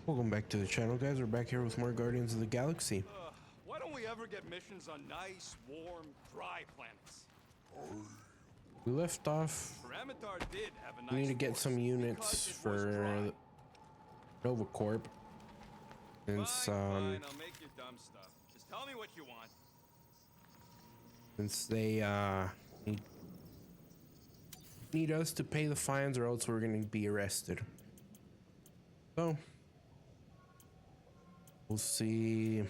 Welcome back to the channel, guys. We're back here with more Guardians of the Galaxy. Why don't we ever get missions on nice, warm, dry planets? We left off. Paramitar did have a nice We need to get force some units because it for was dry. Nova Corp. Since Fine, I'll make your dumb stuff. Just tell me what you want. since they need us to pay the fines, or else we're gonna be arrested. So we'll see.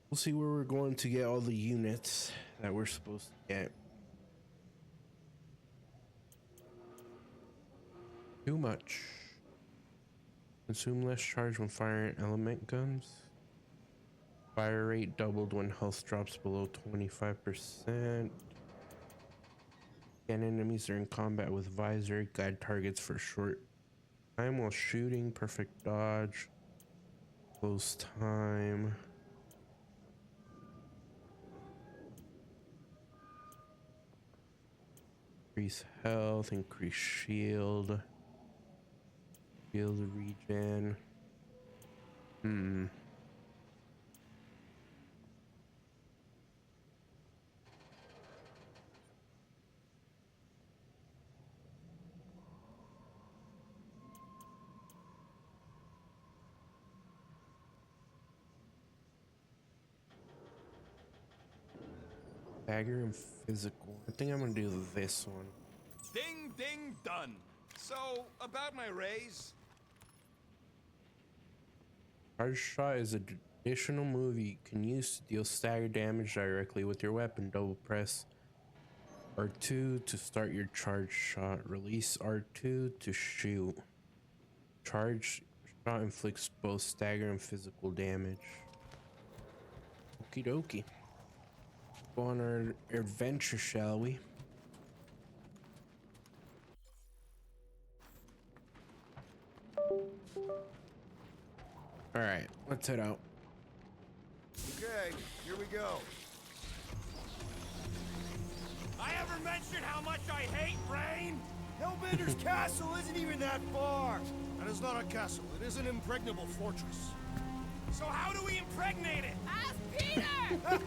We'll see where we're going to get all the units that we're supposed to get. Too much. Consume less charge when firing element guns. Fire rate doubled when health drops below 25%. Scan enemies are in combat with visor. Guide targets for short time while shooting. Perfect dodge. Close time. Increase health, increase shield. Shield regen. Dagger and physical. I think I'm gonna do this one. Ding, ding, done. So, about my raise? Charge shot is an additional move you can use to deal stagger damage directly with your weapon. Double press R2 to start your charge shot. Release R2 to shoot. Charge shot inflicts both stagger and physical damage. Okie dokie. Go on our adventure, shall we? All right, let's head out. Okay, here we go. I ever mentioned how much I hate rain? Hellbender's castle isn't even that far. That is not a castle. It is an impregnable fortress. So how do we impregnate it? Ask Peter!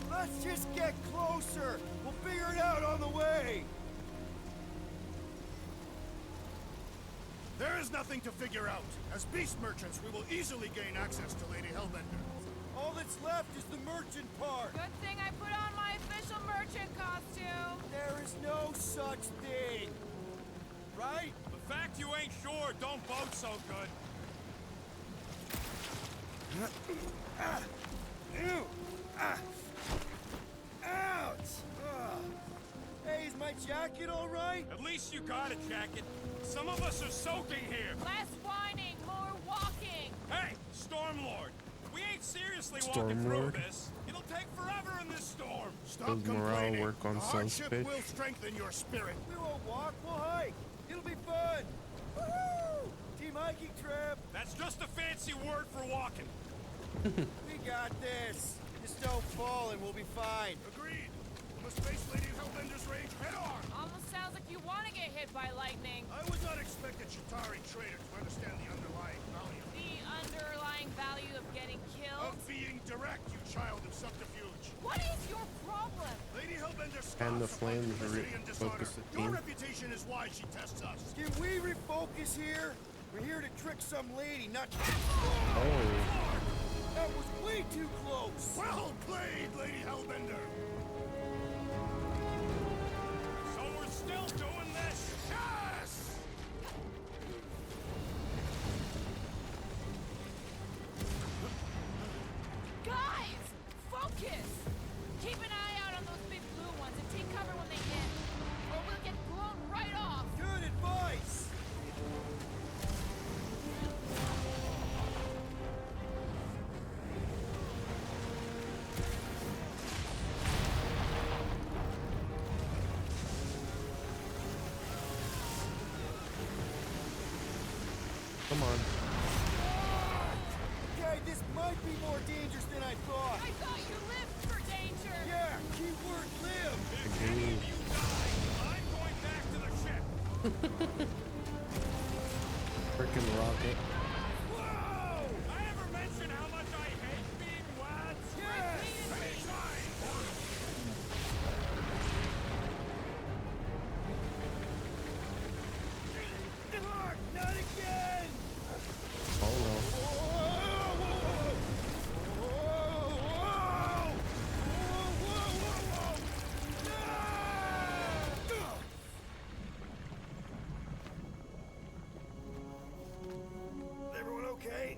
Let's just get closer. We'll figure it out on the way. There is nothing to figure out. As beast merchants, we will easily gain access to Lady Hellbender. All that's left is the merchant part. Good thing I put on my official merchant costume. There is no such thing. Right? The fact you ain't sure don't bode so good. Ew! Ouch! Ugh. Hey, is my jacket all right? At least you got a jacket. Some of us are soaking here. Less whining, more walking. Hey, Stormlord. We ain't seriously walking through Stormlord? this. It'll take forever in this storm. Stop Does morale complaining. work on The hardship Sunspitch? will strengthen your spirit. We won't walk, we'll hike. It'll be fun. Woohoo! Team hiking trip. That's just a fancy word for walking. We got this. Just don't fall and we'll be fine. Agreed. We must face Lady Hellbender's rage head-on. Almost sounds like you want to get hit by lightning. I would not expect a Chitauri trader to understand the underlying value The underlying value of getting killed. of being direct, you child of subterfuge. What is your problem? Lady Hellbender scoffs And the upon flames duplicity and dishonor. focus the Your team. reputation is why she tests us. Can we refocus here? We're here to trick some lady, not... Oh, That was way too close! Well played, Lady Hellbender. So we're still doing this? Yes! Guys, focus! Keep an eye out on those big blue ones and take cover when they hit. Or we'll get blown right off. Good advice! come on. Okay, this might be more dangerous than I thought. I thought you lived for danger. Yeah, keyword live. If any of you die, I'm going back to the ship. Freaking rocket. Whoa! I ever mention how much I hate being wet? Yes! Mark, not again! Oh no. Everyone okay?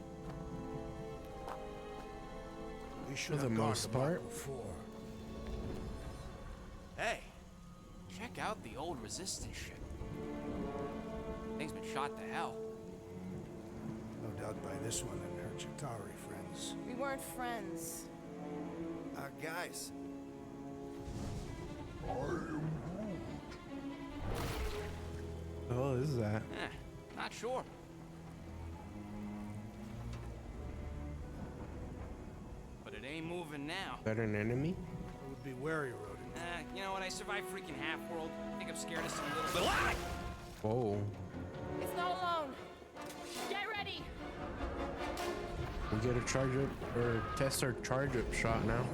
We For should the have gone most to part. Mark 4. Hey, check out the old resistance ship. Thing's been shot to hell. No doubt by this one and her Chitauri friends. We weren't friends. Our guys. Oh, is that? Not sure. But it ain't moving now. Is that an enemy? I would be wary, Rodin. You know what? I survived freaking Half-World. I think I'm scared of some little... Ah! Whoa. It's not alone. Get ready. We get a charge up or test our charge up shot now,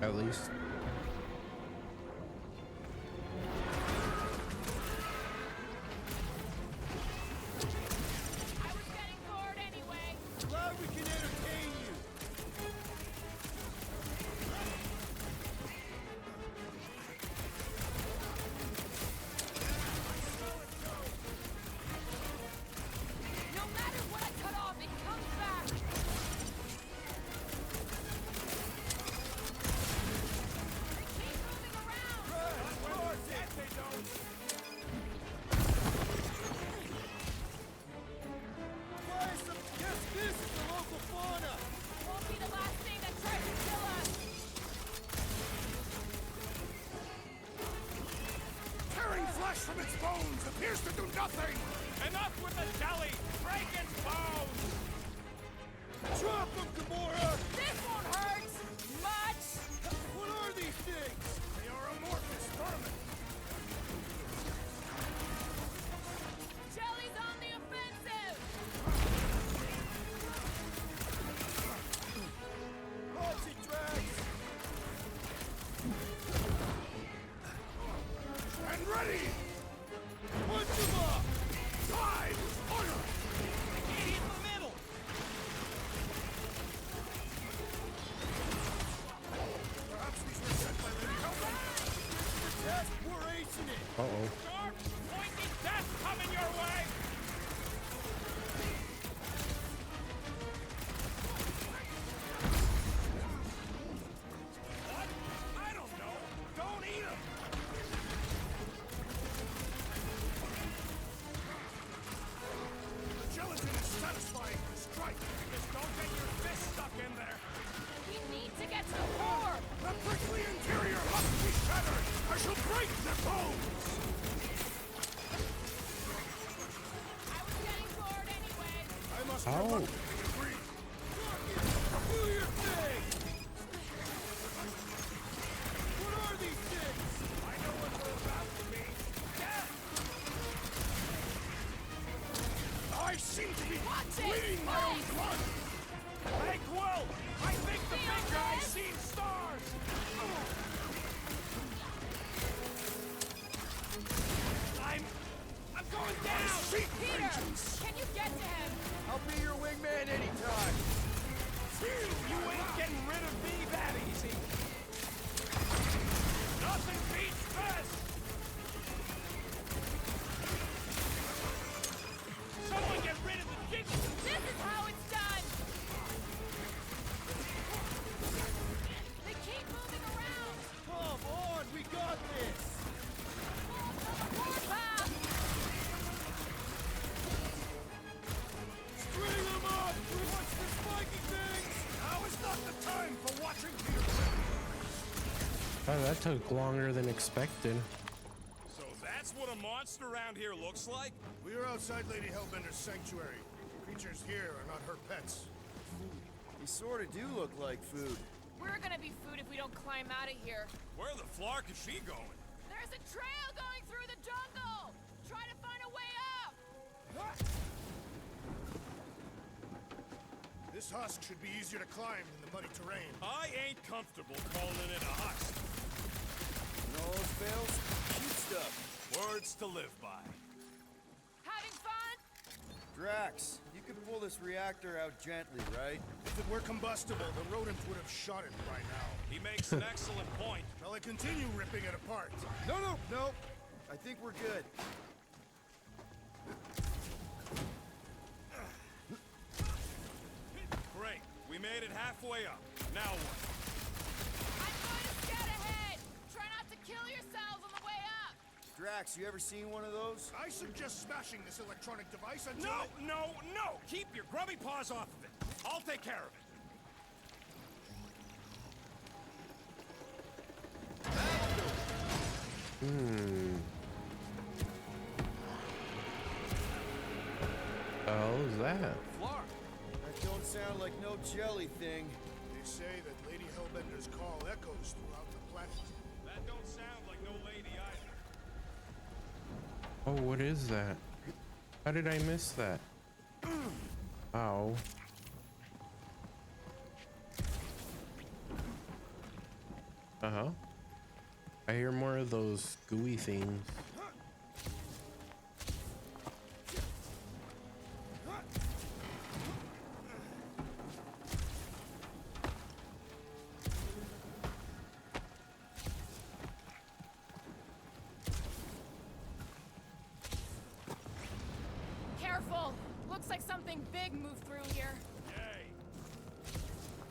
at least. I was getting bored anyway. Glad we can entertain you. No matter what I cut off, it comes back. They keep moving around. Guess this is the local fauna. Won't be the last thing that tries to kill us. Tearing flesh from its bones appears to do nothing! Enough with the jelly! Break its bones! Drop them, Gamora! This won't hurt much. What are these things? They are amorphous vermin! Jelly's on the offensive. Lots it drags. And ready! Punch them up! Time! Fire! Get in the middle! Perhaps these were sent by Lady Hellbender. The test, we're acing it. Uh-oh. Sharp, pointy death coming your way! What? I don't know. Don't eat them! The gelatin is satisfying the strike. Just don't get your fist stuck in there. We need to get to the core. The prickly interior must be shattered! I shall break their bones! I was getting bored anyway. I must Ow. reluctantly agree. Do your thing! What are these things? I know what we're about to be. Death! I seem to be Watch it! bleeding my own blood! Hey, Quill! I think the Feel big guy's this? seen stars! I'm going down! Seek Peter, vengeance! can you get to him? I'll be your wingman anytime. You ain't getting rid of me that easy! Nothing beats best! Someone get rid of the jiggle! This is how it's done. They keep moving around. Come on, we got this. Warpath. String them up. Watch the spiky things. Now is not the time for watching Peter. Oh, that took longer than expected. So that's what a monster around here looks like? We are outside Lady Hellbender's sanctuary. Creatures here are not her pets. You sort of do look like food. We're gonna be food if we don't climb out of here. Where the flark is she going? There's a trail going through the jungle. Try to find a way up. husk should be easier to climb than the muddy terrain. I ain't comfortable calling it a husk. You know those fails? Shoot stuff. Words to live by. Having fun? Drax, you can pull this reactor out gently, right? If it were combustible, the rodent would have shot it by now. He makes an excellent point. Shall I continue ripping it apart? No. I think we're good. Great. We made it halfway up. Now what? I'm going to scout ahead. Try not to kill yourselves on the way up. Drax, you ever seen one of those? I suggest smashing this electronic device until No! Keep your grubby paws off of it. I'll take care of it. The hell is that? Floor. That don't sound like no jelly thing. They say that Lady Hellbender's call echoes throughout the planet. That don't sound like no lady either. Oh, what is that? How did I miss that? Ow. Uh-huh. I hear more of those gooey things. Careful. Looks like something big moved through here. Yay.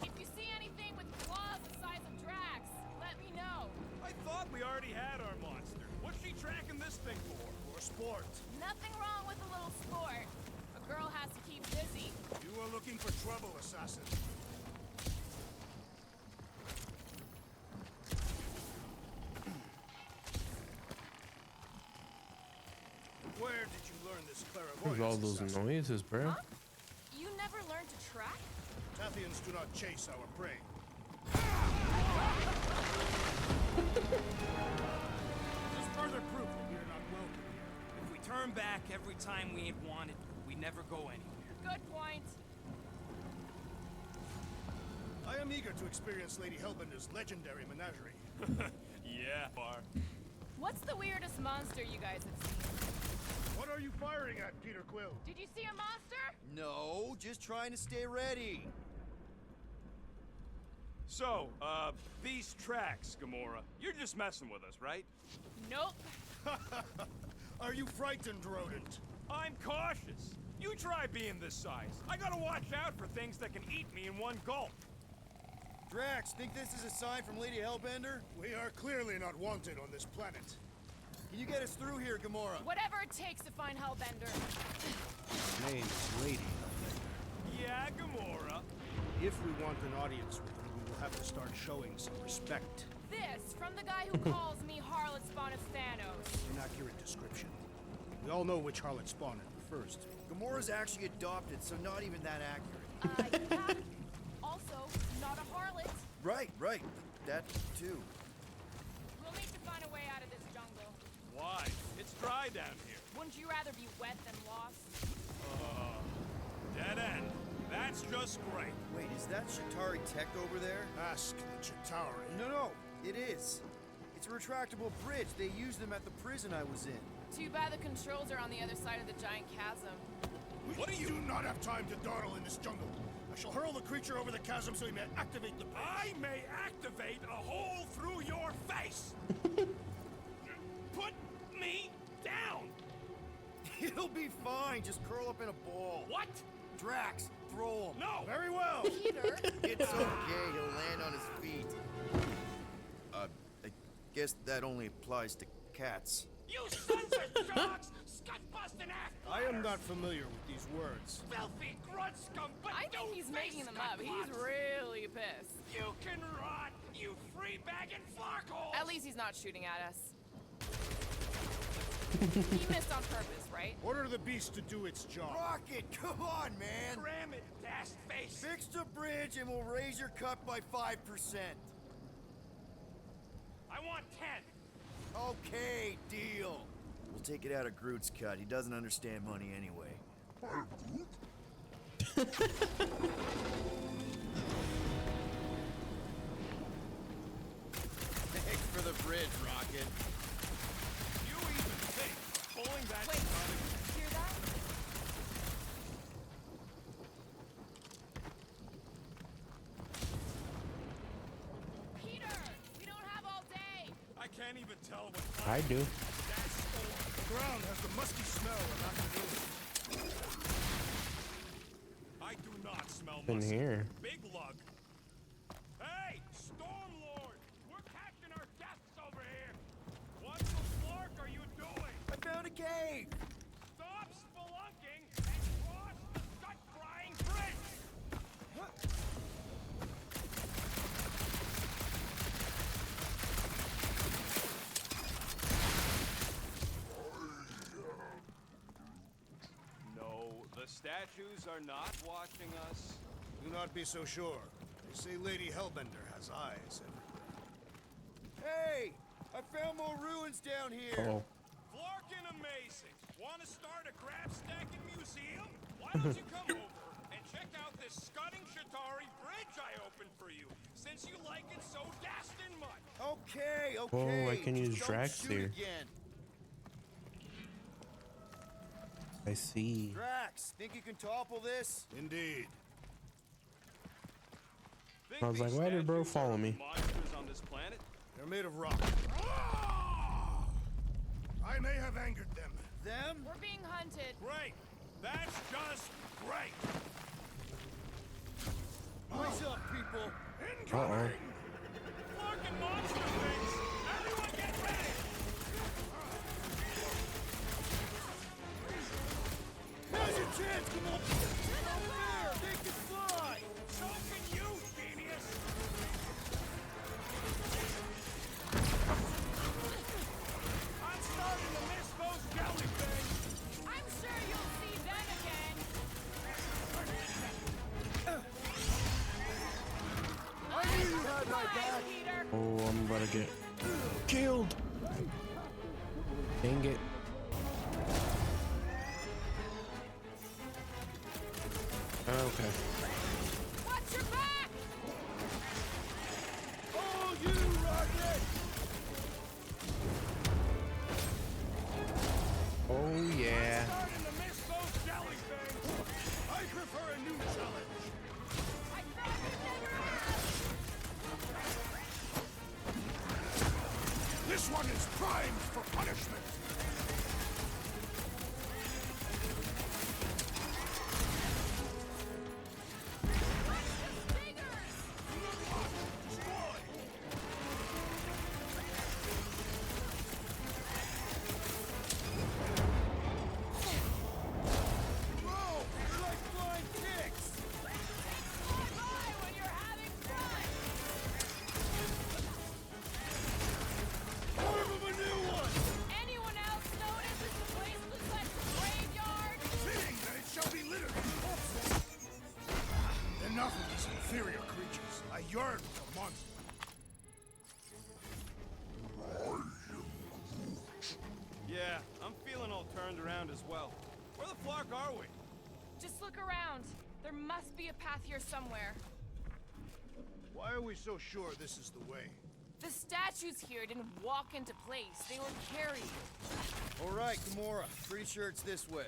If you see anything with claws the size of Drax, let me know. I thought we already had our monster. What's she tracking this thing for? For sport. Nothing wrong with a little sport. A girl has to keep busy. You are looking for trouble, assassin. Where did you learn this Where's clairvoyance, all those assassin? noises, bro? Huh? You never learned to track? Tathians do not chase our prey. Just further proof that we are not welcome here. If we turn back every time we ain't wanted, we never go anywhere. Good point. I am eager to experience Lady Hellbender's legendary menagerie. Yeah, Bar. What's the weirdest monster you guys have seen? What are you firing at, Peter Quill? Did you see a monster? No, just trying to stay ready. So, these tracks, Gamora. You're just messing with us, right? Nope. Are you frightened, rodent? I'm cautious. You try being this size. I gotta watch out for things that can eat me in one gulp. Drax, think this is a sign from Lady Hellbender? We are clearly not wanted on this planet. Can you get us through here, Gamora? Whatever it takes to find Hellbender. Name is Lady Hellbender. Yeah, Gamora. If we want an audience with her, we will have to start showing some respect. This from the guy who calls me Harlot Spawn of Thanos. Inaccurate description. We all know which harlot spawned it first. Gamora's actually adopted, so not even that accurate. Yeah. Also, not a harlot. Right. That too. We'll need to find a way out of this jungle. Why? It's dry down here. Wouldn't you rather be wet than lost? Dead end. That's just great. Wait, is that Shatari tech over there? Ask the Chitauri. No, it is. It's a retractable bridge. They used them at the prison I was in. Too bad the controls are on the other side of the giant chasm. What do you- do not have time to dawdle in this jungle. I shall hurl the creature over the chasm so he may activate the bridge. I may activate a hole through your face. Put me down. It'll be fine. Just curl up in a ball. What? Drax, throw him. No. Very well. Peter? It's okay. He'll land on his feet. I guess that only applies to cats. You sons of dogs! Scut-busting ass! I am not familiar with these words. Filthy grunt scum! But I think he's making them up. He's really pissed. You can rot, you free-bagging flarkhole! At least he's not shooting at us. He missed on purpose, right? Order the beast to do its job. Rocket, come on, man. Cram it, ass face! Fix the bridge and we'll raise your cut by 5%. I want 10! Okay, deal. We'll take it out of Groot's cut. He doesn't understand money anyway. Thanks for the bridge, Rocket. You even think pulling that Wait, stunning... hear that? Peter, we don't have all day. I can't even tell what I do. that storm. The ground has the musky smell of afternoon. I do not smell In musky. here. Big lug. Hey, Storm Lord! We're catching our deaths over here. What the flark are you doing? I found a cave! Stop spelunking and cross the gut-frying bridge! No, the statues are not watching us. Do not be so sure. They say Lady Hellbender has eyes everywhere. Hey! I found more ruins down here! Oh. Flarkin' amazing! Want to start a crab stacking museum? Why don't you come over and check out this scudding Shatari bridge I opened for you, since you like it so dastin' much? Okay, okay. Oh, I can just use don't Drax shoot here. Again. I see. Drax, think you can topple this? Indeed. Think I was these like, why did bro statues follow are me? monsters on this planet? They're made of rock. I may have angered them. Them? We're being hunted. Great! That's just great! Eyes up, people! Uh-oh. Flarkin' monster things! Everyone get ready! Now's your chance! Come on! There! They can fly! So can you, genius! I'm starting to miss those jellyfish! I'm sure you'll see them again. I knew you had my Bye, back! Peter. Oh, I'm about to get killed. Dang it. Okay. Watch your back. Oh, you Rocket! Oh, yeah. Starting to miss those jellyfish! I prefer a new challenge. I thought you'd never ask. This one is primed for punishment. Watch the stingers. Whoa! They're like flying kicks! Fly by when you're having fun. More of a new one! Anyone else notice that the place looks like a graveyard? Fitting that it shall be littered with corpses. Enough of these inferior creatures. I yearn for monsters. Yeah, I'm feeling all turned around as well. Where the flark are we? Just look around. There must be a path here somewhere. Why are we so sure this is the way? The statues here didn't walk into place. They were carried. All right, Gamora. Pretty sure it's this way.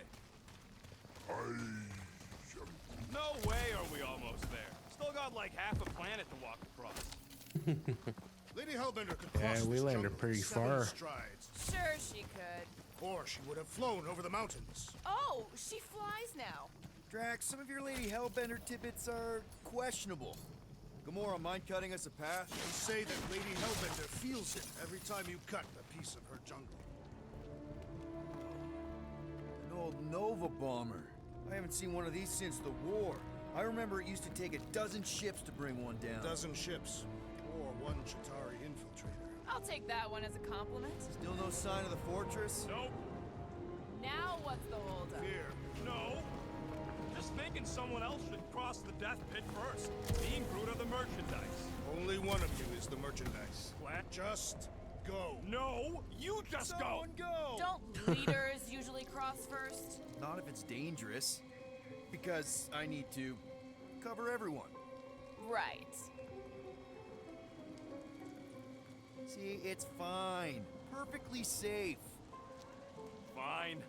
No way are we almost there. Still got like half a planet to walk across. Lady Hellbender could Yeah, cross we this landed jungle pretty in 7 far. strides, Sure she could. or she would have flown over the mountains. Oh, she flies now. Drax, some of your Lady Hellbender tidbits are questionable. Gamora, mind cutting us a path? They say that Lady Hellbender feels it every time you cut a piece of her jungle. An old Nova bomber. I haven't seen one of these since the war. I remember it used to take 12 ships to bring one down. 12 ships, or 1 Chitauri infiltrator. I'll take that one as a compliment. Still no sign of the fortress? Nope. Now what's the holdup? Fear. No. Just thinking someone else should cross the death pit first. Me and Groot are the merchandise. Only one of you is the merchandise. What? Just go. No, you just Someone go! Don't leaders usually cross first? Not if it's dangerous. because I need to cover everyone. Right. See, it's fine. Perfectly safe. Fine.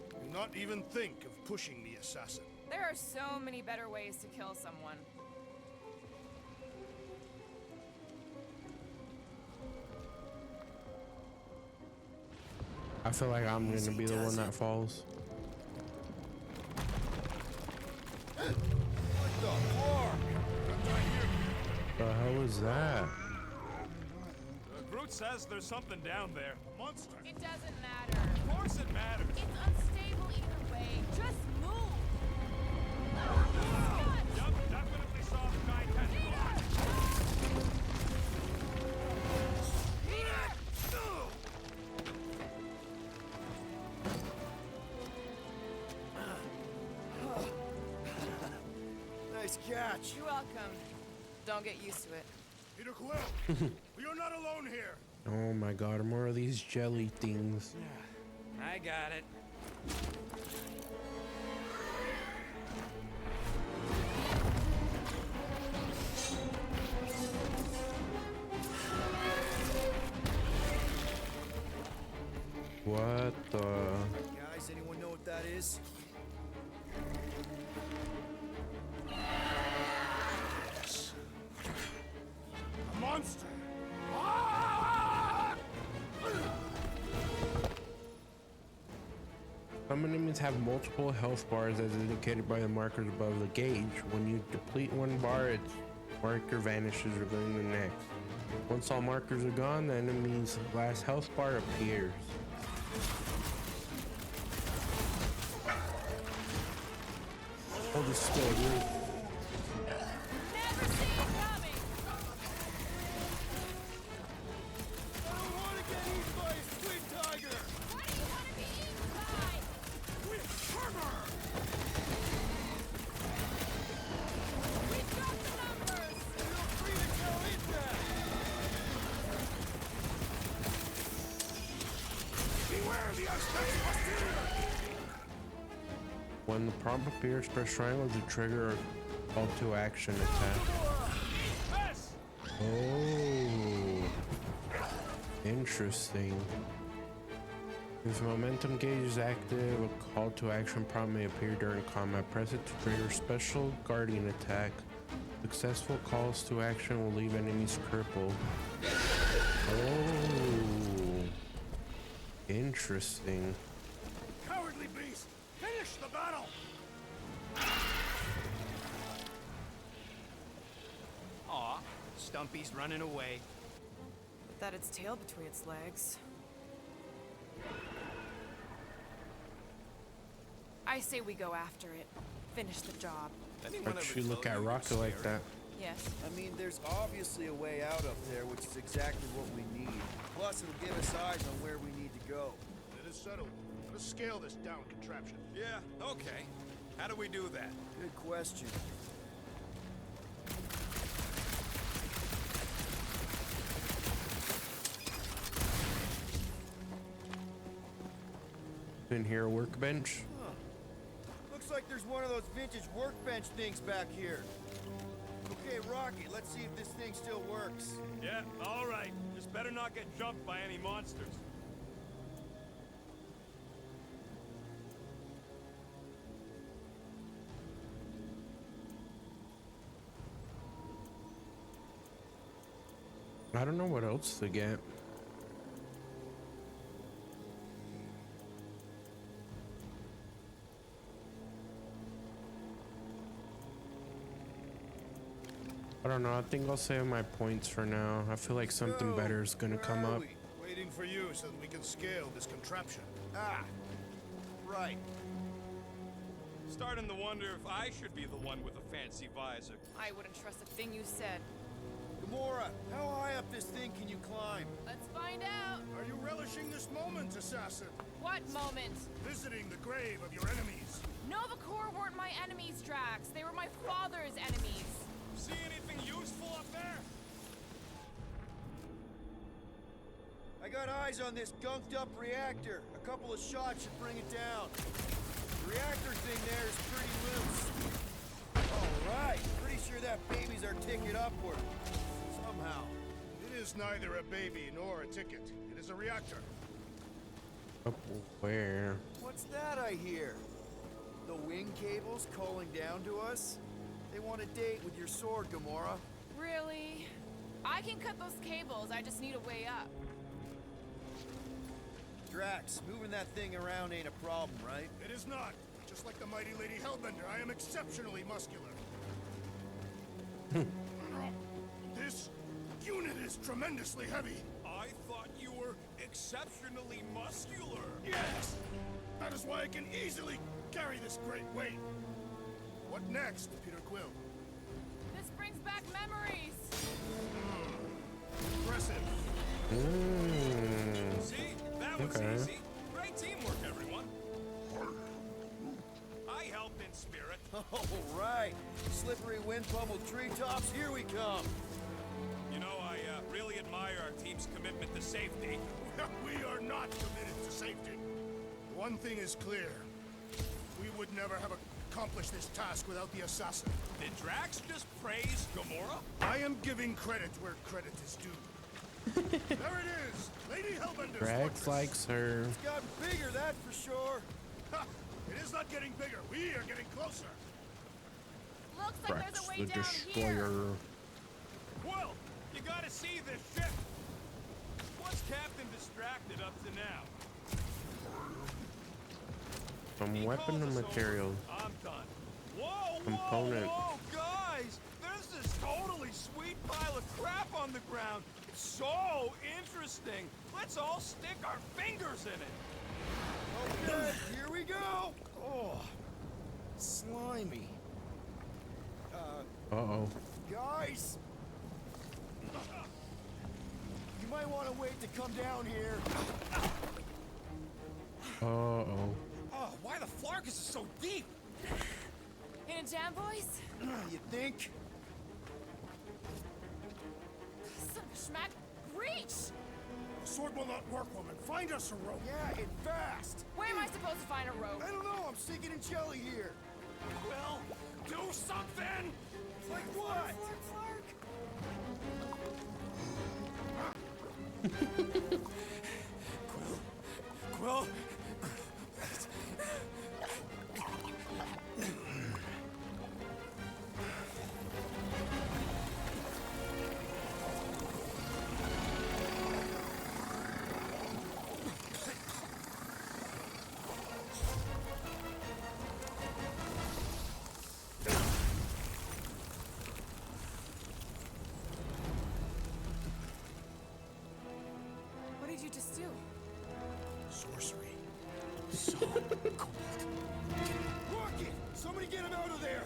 Do not even think of pushing the assassin. There are so many better ways to kill someone. I feel like I'm gonna be the one that falls. What the fuck? The hell is that? Groot says there's something down there. Monster! It doesn't matter. Of course it matters. It's unstable either way. Just move. Scott! Yup, definitely saw the giant tentacle. Nice catch. You're welcome. Don't get used to it. Peter Quill! We are not alone here! Oh my god, more of these jelly things. I got it. What the? Guys, anyone know what that is? A monster! Some enemies have multiple health bars as indicated by the markers above the gauge. When you deplete one bar, its marker vanishes, revealing the next. Once all markers are gone, the enemy's last health bar appears. Hold the still, dude. Never see it coming. I don't want to get eaten by a squid tiger! What do you want to be eaten by? With armor! We've got the numbers. Feel free to tell it that! Beware the Aztec's posterior! When the prompt appears, press triangle to trigger a call to action attack. Yes! Oh, interesting. If momentum gauge is active, a call to action prompt may appear during combat. Press it to trigger special guardian attack. Successful calls to action will leave enemies crippled. Oh, interesting. Cowardly beast! Finish the battle! Aw, Stumpy's running away. That its tail between its legs. I say we go after it. Finish the job. Anyone But ever you look tell at you Rocket you're like scary? that. Yes. I mean, there's obviously a way out up there, which is exactly what we need. Plus, it'll give us eyes on where we need to go. It is settled. Let us scale this down contraption. Yeah, okay. How do we do that? Good question. In here, a workbench. Looks like there's one of those vintage workbench things back here. Okay, Rocky, let's see if this thing still works. Yeah, all right. Just better not get jumped by any monsters. I don't know what else to get. I don't know. I think I'll save my points for now. I feel like something So, better is gonna where come are up. we? Waiting for you so that we can scale this contraption. Ah, right. Starting to wonder if I should be the one with a fancy visor. I wouldn't trust a thing you said. Gamora, how high up this thing can you climb? Let's find out. Are you relishing this moment, assassin? What moment? Visiting the grave of your enemies. Nova Corps weren't my enemies, Drax. They were my father's enemies. See anything useful up there? I got eyes on this gunked up reactor. A couple of shots should bring it down. The reactor thing there is pretty little. upward. Somehow. It is neither a baby nor a ticket. It is a reactor. Up where? What's that I hear? The wing cables calling down to us? They want a date with your sword, Gamora. Really? I can cut those cables, I just need a way up. Drax, moving that thing around ain't a problem, right? It is not. Just like the mighty Lady Hellbender, I am exceptionally muscular. This unit is tremendously heavy. I thought you were exceptionally muscular. Yes! That is why I can easily carry this great weight. What next, Peter Quill? This brings back memories. Impressive. See? That was Okay. easy. Great teamwork, everyone. I helped in spirit. Oh, right. Slippery wind pummeled treetops, here we come. You know, I really admire our team's commitment to safety. We are not committed to safety. One thing is clear. We would never have accomplished this task without the assassin. Did Drax just praise Gamora? I am giving credit where credit is due. There it is! Lady Hellbender's Drax fortress. likes her. It's gotten bigger, that's for sure. Ha! It is not getting bigger. We are getting closer. Looks like Drax there's a way the down here. Destroyer. Well, you gotta see this ship. What's Captain distracted up to now? Some He weapon called and us over. material. I'm done. Whoa, Component. whoa, guys! There's this totally sweet pile of crap on the ground. It's so interesting. Let's all stick our fingers in it. Okay, here we go. Oh, slimy. Uh-oh. Guys! You might want to wait to come down here. Uh-oh. Oh, why the Flarkus is so deep? In a jam, boys? You think? Son of a schmack. Reach! The sword will not work, woman. Find us a rope. Yeah, and fast. Where am I supposed to find a rope? I don't know, I'm sinking in jelly here. Well, do something! Like what? Quill? What did you just do? Sorcery. So cold. Rocket! Somebody get him out of there!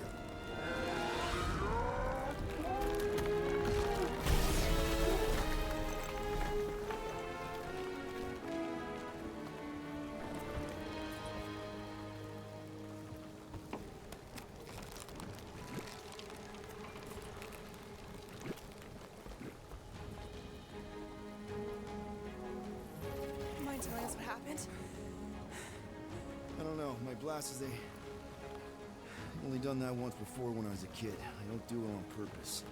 Mind telling us what happened? I don't know, my blasters, they... Only done that once before when I was a kid. I don't do it on purpose.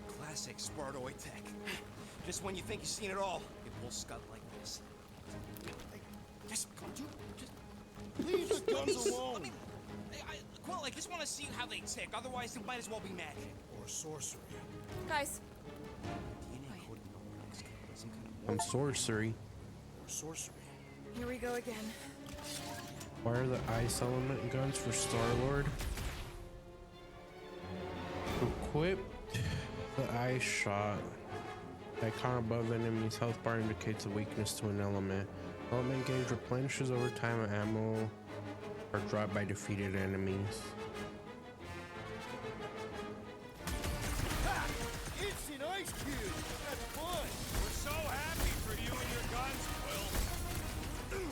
Classic Spartoid tech. Just when you think you've seen it all, it will scut like this. Just, Leave the guns alone! Quill, I just want to see how they tick. Otherwise, it might as well be magic. Or sorcery. Guys, DNA code in the some kind of Some sorcery. Or sorcery. here we go again. Why are the ice element guns for Star-Lord? Equip the ice shot. The icon above enemy's health bar indicates a weakness to an element. Element gauge replenishes over time and ammo are dropped by defeated enemies. Ha! Instant ice cube! That's fun! We're so happy for you and your guns, Quill.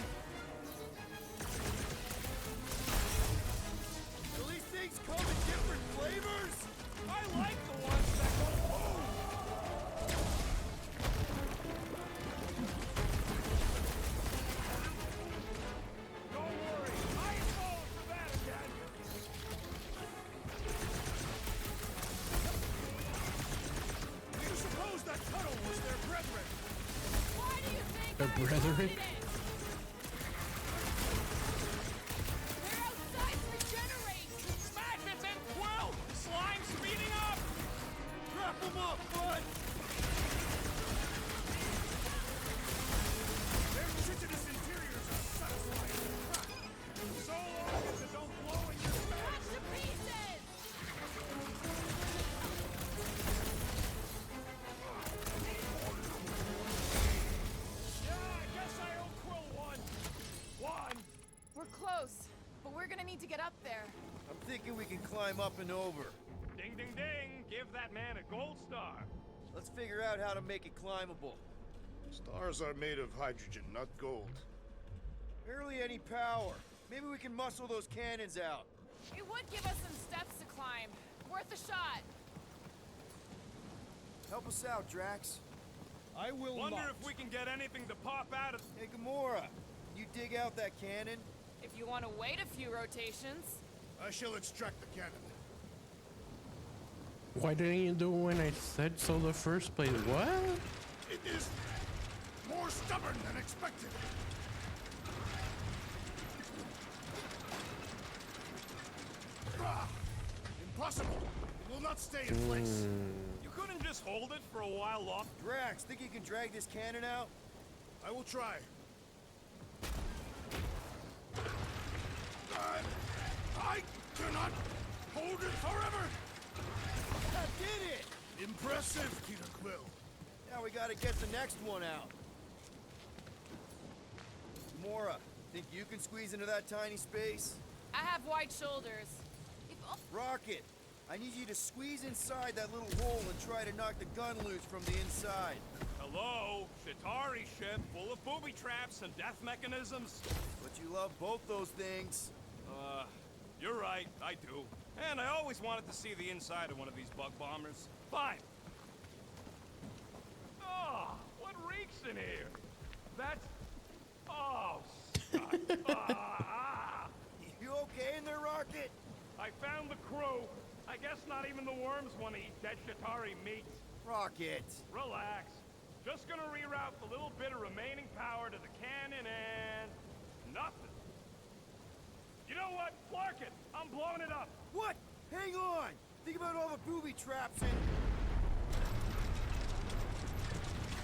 Do these things come in different flavors? I like the ones that go boom. Don't worry, I ain't falling for that again. brethren. They're outside to regenerate! Smash it then, Quill! Slime speeding up! Wrap them up, bud! Their chitinous interiors are satisfying. So long as it don't blow in your face. Cut to pieces! Yeah, I guess I owe Quill one. One. We're close, but we're gonna need to get up there. I'm thinking we can climb up and over. Ding, ding, ding. Give that man a gold star. Let's figure out how to make it climbable. Stars are made of hydrogen, not gold. Barely any power. Maybe we can muscle those cannons out. It would give us some steps to climb. Worth a shot. Help us out, Drax. I will Wonder not. if we can get anything to pop out of... Hey, Gamora, you dig out that cannon? If you want to wait a few rotations. I shall extract the cannon. Why didn't you do it when I said so the first place? What? It is more stubborn than expected. Ah, impossible. It will not stay in place. You couldn't just hold it for a while off? Drax, think you can drag this cannon out? I will try. I cannot hold it forever. I did it! Impressive, Peter Quill. Now we gotta get the next one out. Gamora, think you can squeeze into that tiny space? I have wide shoulders. If Rocket, I need you to squeeze inside that little hole and try to knock the gun loose from the inside. Hello? Shatari ship full of booby traps and death mechanisms? But you love both those things. You're right, I do. And I always wanted to see the inside of one of these bug bombers. Fine. Oh, what reeks in here? That's... Oh, suck. You okay in there, Rocket? I found the crew. I guess not even the worms want to eat dead Shatari meat. Rocket. Relax. Just gonna reroute the little bit of remaining power to the cannon and... nothing. You know what? Clark it! I'm blowing it up! What? Hang on! Think about all the booby traps and...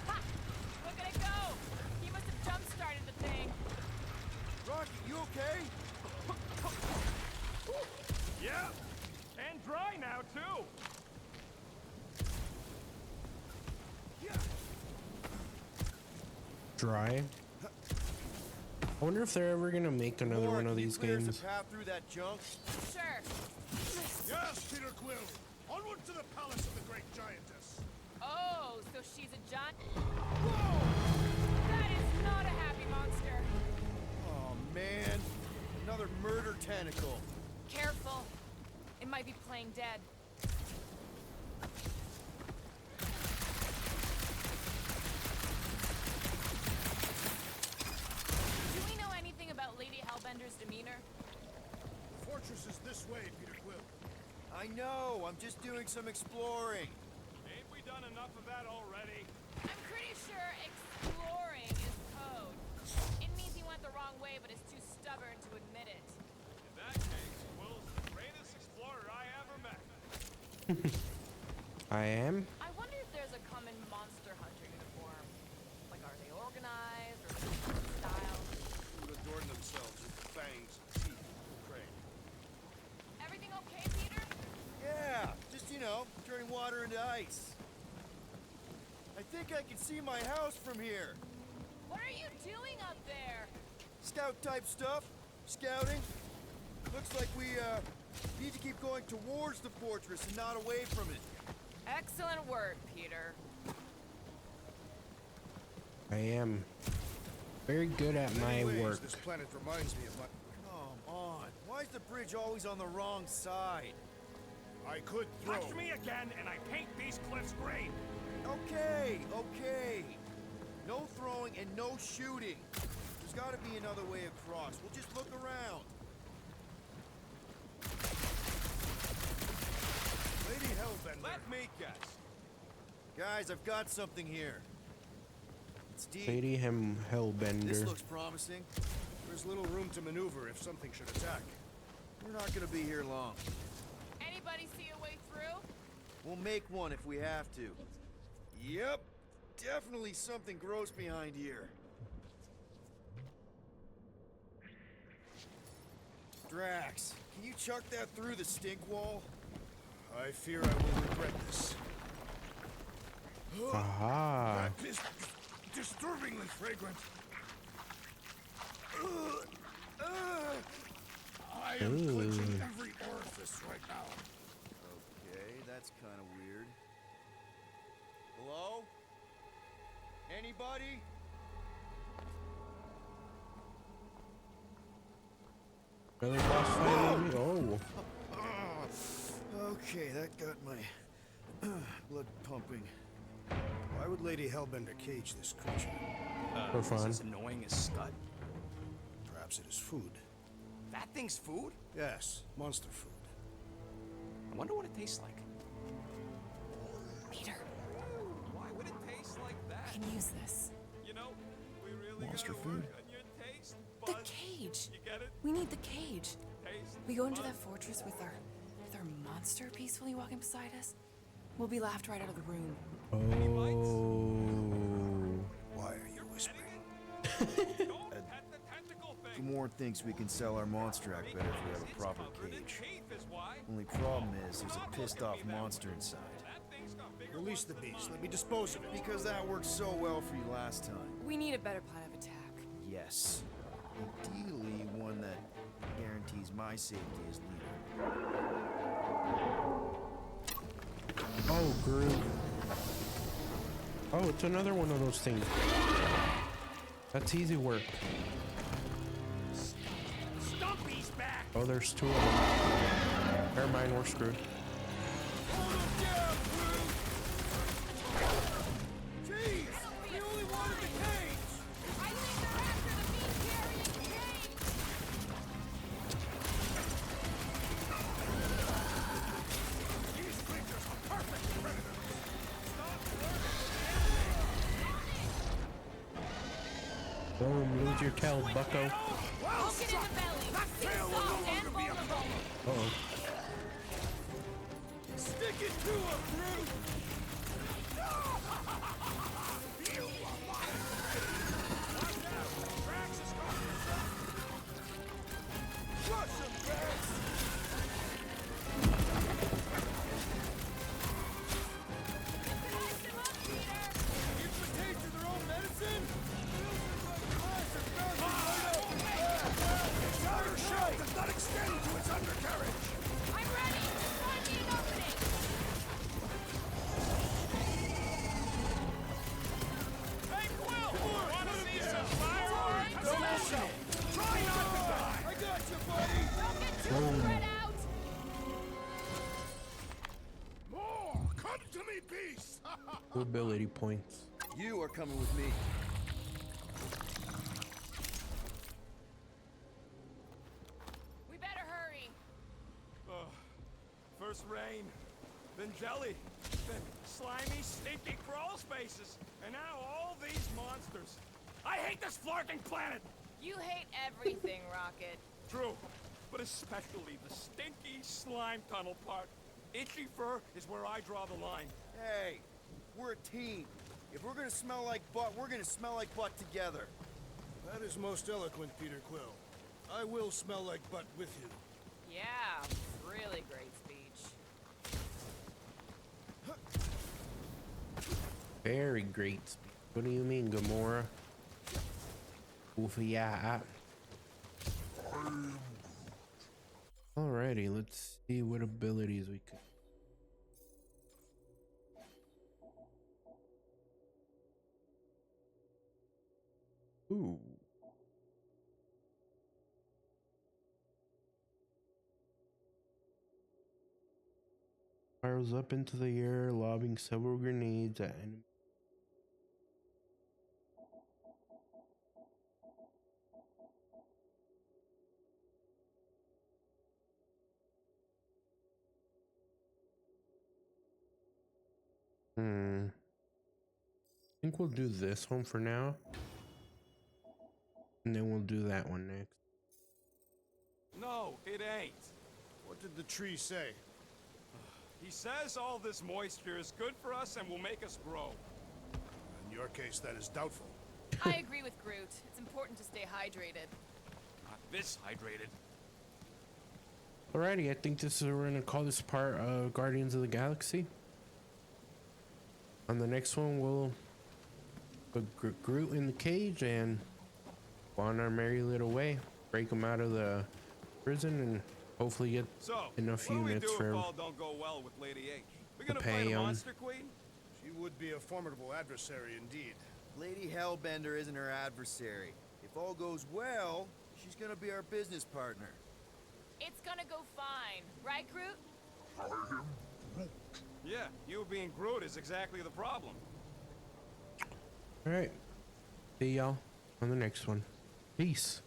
Ha! Look at it go! He must have jump-started the thing. Rocket, you okay? Yeah! And dry now, too! Dry? I wonder if they're ever gonna make another Gamora, one of can you these clear us games. a path through that junk? Sure. Yes, Peter Quill. Onward to the palace of the great giantess. Oh, so she's a giant... Whoa! That is not a happy monster. Oh, man. Another murder tentacle. Careful. It might be playing dead. Do we know anything about Lady Hellbender's demeanor? The fortress is this way, Peter Quill. I know. I'm just doing some exploring. Ain't we done enough of that already? I'm pretty sure exploring is code. It means he went the wrong way, but is too stubborn to admit it. In that case, Will's the greatest explorer I ever met. I am? I wonder if there's a common monster hunter uniform. Like, are they organized or different styles? Who adorn themselves with fangs and teeth and prey. Everything okay, Peter? Yeah, just, turning water into ice. I think I can see my house from here. What are you doing up there? Scout-type stuff. Scouting. Looks like we, need to keep going towards the fortress and not away from it. Excellent work, Peter. I am very good at In my many ways, work. This planet reminds me of my... Come on. Why is the bridge always on the wrong side? I could throw. Touch me again, and I paint these cliffs green. Okay. No throwing and no shooting. There's got to be another way across. We'll just look around. Lady Hellbender. Let me guess. Guys, I've got something here. It's deep. Stadium This Hellbender. looks promising. There's little room to maneuver if something should attack. We're not gonna be here long. Anybody see a way through? We'll make one if we have to. Yep, definitely something gross behind here. Drax, can you chuck that through the stink wall? I fear I will regret this. Aha. That is disturbingly fragrant. I am clenching every orifice right now. Okay, that's kind of weird. Hello? Anybody? Another boss fight with me? Oh. Okay, that got my blood pumping. Why would Lady Hellbender cage this creature? For fun. As annoying as Scud. Perhaps it is food. That thing's food? Yes, monster food. I wonder what it tastes like. Peter, Why would it taste like that? we can use this. You know, we really Monster gotta food? work on your taste The buds. cage. You get it? We need the cage. Taste We go into buds. that fortress with our monster peacefully walking beside us. We'll be laughed right out of the room. Oh. Why are you whispering? Don't pet the tentacle thing. Gamora thinks we can sell our monster act better if we have a proper Covered in cage. teeth is why. Only problem is there's a pissed off monster inside. That thing's got bigger Release the beast. Let me dispose of it. Because that worked so well for you last time. We need a better plan of attack. Yes. Ideally, one that guarantees my safety as leader. Oh, Groot. Oh, it's another one of those things. That's easy work. Stumpy's back. Oh, there's two of them. Never mind, we're screwed. Jeez! We only wanted the cage! I think they're after the meat-carrying cage! These creatures are perfect predators. Boom, lose your tail, bucko. Well Poke it in the belly. That It's tail will no soft longer and be a vulnerable. problem. Uh-oh. Stick it to him, Groot! Crush him, Drax! Ice him up, Peter! Give the cage to their own medicine? Its outer shell does not extend to its undercarriage. I'm ready! Find me an opening! Hey, Quill! Wanna see some fireworks? Don't mess up. Try not to die. I got you, buddy! Don't get too spread out! More! Come to me, beast! Ability points. You are coming with me. We better hurry. First rain, then jelly, then slimy, stinky crawl spaces, and now all these monsters. I hate this flirting planet! You hate everything, Rocket. True, but especially the stinky slime tunnel part. Itchy fur is where I draw the line. Hey, we're a team. If we're gonna smell like butt, we're gonna smell like butt together. That is most eloquent, Peter Quill. I will smell like butt with you. Yeah, really great speech. Very great. What do you mean, Gamora? Oof, yeah. Alrighty, let's see what abilities we can. Ooh. Fires up into the air, lobbing several grenades at enemies. think we'll do this one for now. And then we'll do that one next. No, it ain't. What did the tree say? He says all this moisture is good for us and will make us grow. In your case, that is doubtful. I agree with Groot. It's important to stay hydrated. Not this hydrated. Alrighty, I think this is we're gonna call this part of Guardians of the Galaxy. On the next one, we'll put Groot in the cage and go on our merry little way. Break him out of the prison and hopefully get So, enough what do we units do for if him all don't go well with Lady H? We to gonna pay fight a him. monster queen? She would be a formidable adversary indeed. Lady Hellbender isn't her adversary. If all goes well, she's gonna be our business partner. It's gonna go fine, right, Groot? Yeah, you being Groot is exactly the problem. Alright. See y'all on the next one. Peace.